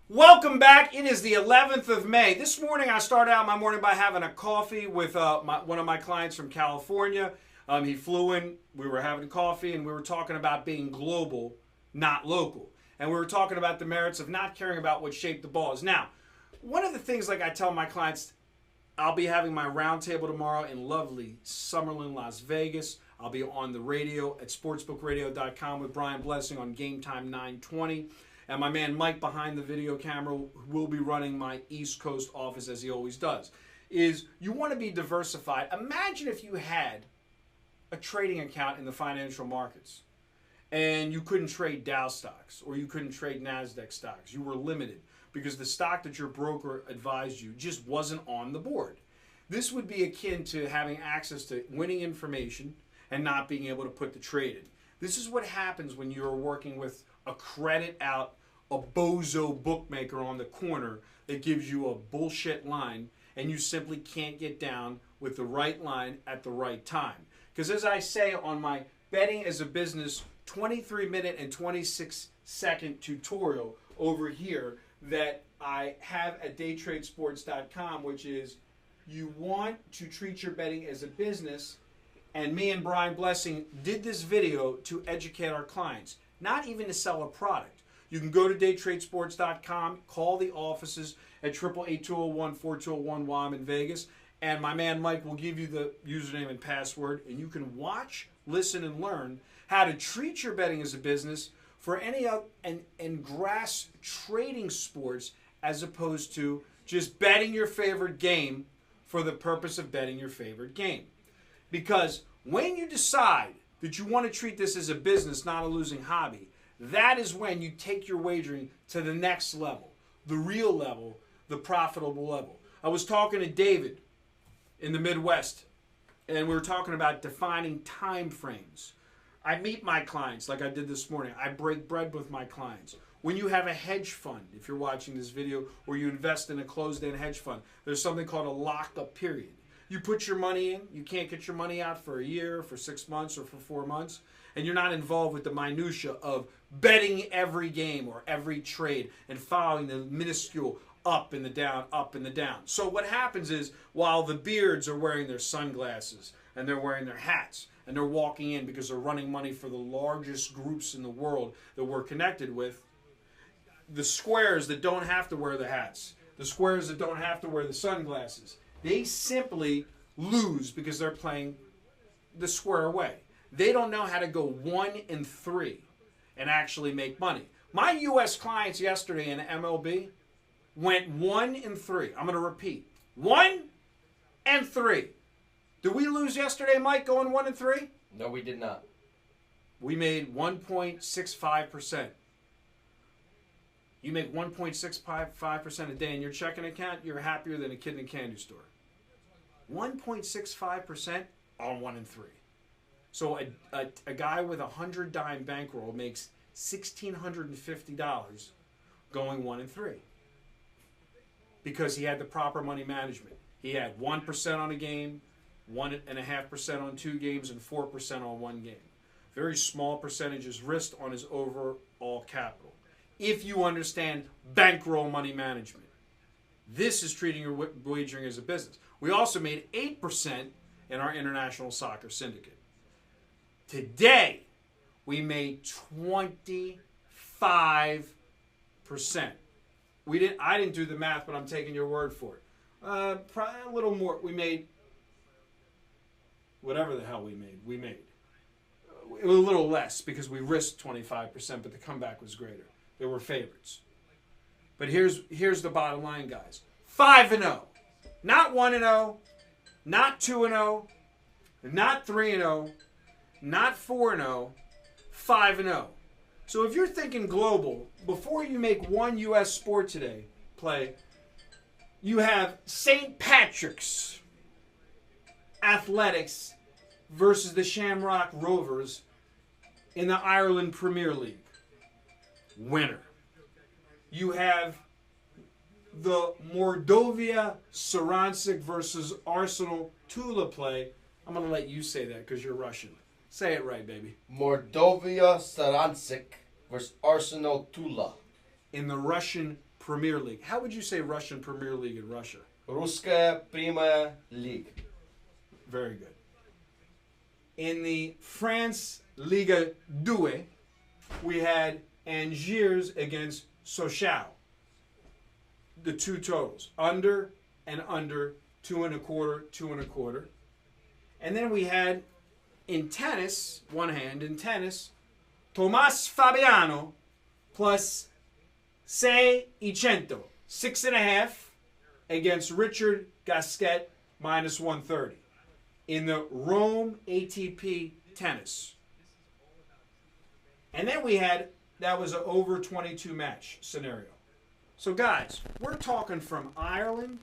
Welcome back. It is the 11th of May. This morning, I started out my morning by having a coffee with one of my clients from California. He flew in. We were having coffee, and we were talking about being global, not local. And we were talking about the merits of not caring about what shape the ball is. Now, one of the things, like I tell my clients, I'll be having my roundtable tomorrow in lovely Summerlin, Las Vegas. I'll be on the radio at sportsbookradio.com with Brian Blessing on Game Time 920. And my man Mike behind the video camera will be running my East Coast office as he always does. Is you want to be diversified. Imagine if you had a trading account in the financial markets and you couldn't trade Dow stocks or you couldn't trade NASDAQ stocks. You were limited because the stock that your broker advised you just wasn't on the board. This would be akin to having access to winning information and not being able to put the trade in. This is what happens when you're working with a credit out, a bozo bookmaker on the corner that gives you a bullshit line and you simply can't get down with the right line at the right time. Because as I say on my Betting as a Business 23-minute and 26-second tutorial over here that I have at daytradesports.com, which is you want to treat your betting as a business, and me and Brian Blessing did this video to educate our clients. Not even to sell a product. You can go to daytradesports.com, call the offices at 888-201-4201 while I'm in Vegas, and my man Mike will give you the username and password, and you can watch, listen, and learn how to treat your betting as a business for any and grass trading sports as opposed to just betting your favorite game for the purpose of betting your favorite game. Because when you decide that you want to treat this as a business, not a losing hobby, that is when you take your wagering to the next level, the real level, the profitable level. I was talking to David in the Midwest, and we were talking about defining time frames. I meet my clients like I did this morning. I break bread with my clients. When you have a hedge fund, if you're watching this video, or you invest in a closed-end hedge fund, there's something called a lock-up period. You put your money in, you can't get your money out for a year, for 6 months, or for 4 months, and you're not involved with the minutia of betting every game or every trade and following the minuscule up and the down, up and the down. So what happens is, while the beards are wearing their sunglasses and they're wearing their hats and they're walking in because they're running money for the largest groups in the world that we're connected with, the squares that don't have to wear the hats, the squares that don't have to wear the sunglasses, they simply lose because they're playing the square way. They don't know how to go 1-3 and actually make money. My U.S. clients yesterday in MLB went 1-3. I'm going to repeat. 1-3. Did we lose yesterday, Mike, going 1-3? No, we did not. We made 1.65%. You make 1.65% a day in your checking account, you're happier than a kid in a candy store. 1.65% on 1-3. So a guy with a 100-dime bankroll makes $1,650 going 1-3 because he had the proper money management. He had 1% on a game, 1.5% on 2 games, and 4% on 1 game. Very small percentages risked on his overall capital. If you understand bankroll money management, this is treating your wagering as a business. We also made 8% in our international soccer syndicate. Today, we made 25%. I didn't do the math, but I'm taking your word for it. Probably a little more. We made whatever the hell we made. We made it was a little less because we risked 25%, but the comeback was greater. They were favorites. But here's the bottom line, guys. 5-0. Not 1-0, not 2-0, not 3-0, not 4-0, 5-0. So if you're thinking global, before you make one U.S. sport today play, you have St. Patrick's Athletics versus the Shamrock Rovers in the Ireland Premier League. Winner. You have the Mordovia Saransik versus Arsenal Tula play. I'm going to let you say that because you're Russian. Say it right, baby. Mordovia Saransik versus Arsenal Tula. In the Russian Premier League. How would you say Russian Premier League in Russia? Русская Премьер Лига. Very good. In the France Liga 2, we had Angers against Sochaux. The two totals, under and under, 2.25, 2.25. And then we had in tennis, one hand in tennis, Tomas Fabiano plus 600, 6.5 against Richard Gasquet minus 130 in the Rome ATP tennis. And then we had, that was an over 22 match scenario. So guys, we're talking from Ireland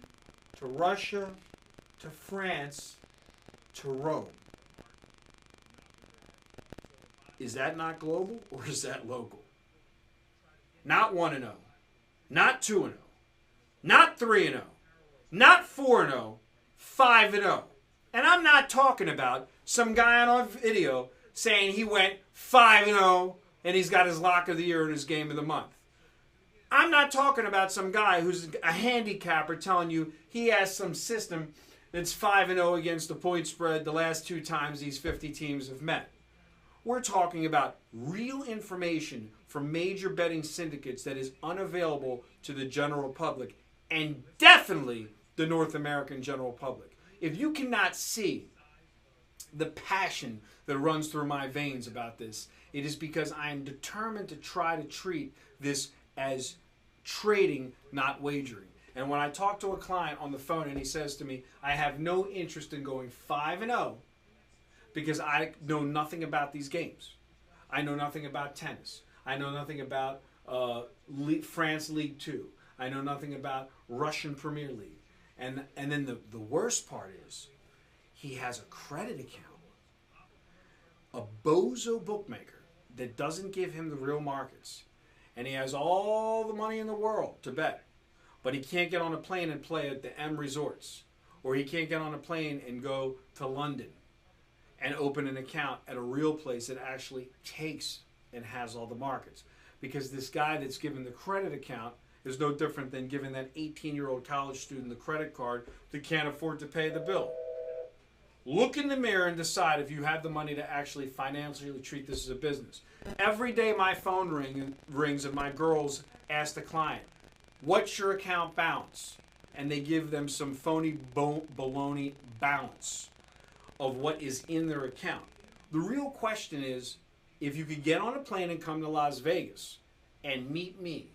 to Russia to France to Rome. Is that not global or is that local? Not 1-0, not 2-0, not 3-0, not 4-0, 5-0. And I'm not talking about some guy on a video saying he went 5-0 and he's got his lock of the year and his game of the month. I'm not talking about some guy who's a handicapper telling you he has some system that's 5-0 against the point spread the last 2 times these 50 teams have met. We're talking about real information from major betting syndicates that is unavailable to the general public and definitely the North American general public. If you cannot see the passion that runs through my veins about this, it is because I am determined to try to treat this as trading, not wagering. And when I talk to a client on the phone and he says to me, I have no interest in going 5-0 because I know nothing about these games. I know nothing about tennis. I know nothing about France League 2. I know nothing about Russian Premier League. And then the worst part is he has a credit account, a bozo bookmaker that doesn't give him the real markets. And he has all the money in the world to bet. But he can't get on a plane and play at the M Resorts. Or he can't get on a plane and go to London and open an account at a real place that actually takes and has all the markets. Because this guy that's given the credit account is no different than giving that 18-year-old college student the credit card that can't afford to pay the bill. Look in the mirror and decide if you have the money to actually financially treat this as a business. Every day my phone rings and my girls ask the client, what's your account balance? And they give them some phony baloney balance of what is in their account. The real question is, if you could get on a plane and come to Las Vegas and meet me,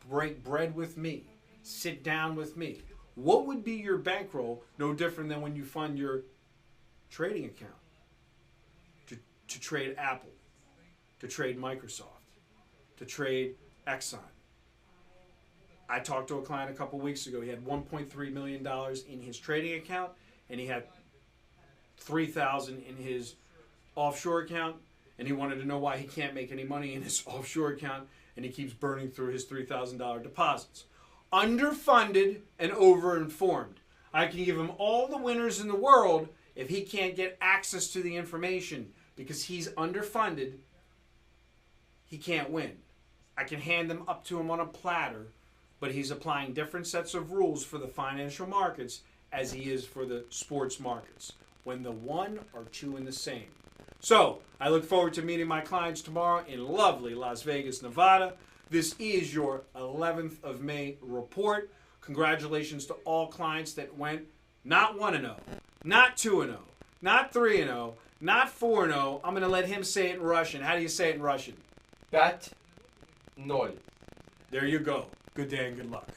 break bread with me, sit down with me, what would be your bankroll no different than when you fund your trading account to trade Apple, to trade Microsoft, to trade Exxon? I talked to a client a couple weeks ago. He had $1.3 million in his trading account, and he had $3,000 in his offshore account, and he wanted to know why he can't make any money in his offshore account, and he keeps burning through his $3,000 deposits. Underfunded and overinformed. I can give him all the winners in the world. If he can't get access to the information because he's underfunded, he can't win. I can hand them up to him on a platter, but he's applying different sets of rules for the financial markets as he is for the sports markets, when the one are two and the same. So, I look forward to meeting my clients tomorrow in lovely Las Vegas, Nevada. This is your 11th of May report. Congratulations to all clients that went not 1-0, not 2-0, not 3-0, not 4-0. I'm going to let him say it in Russian. How do you say it in Russian? 5-0. There you go. Good day and good luck.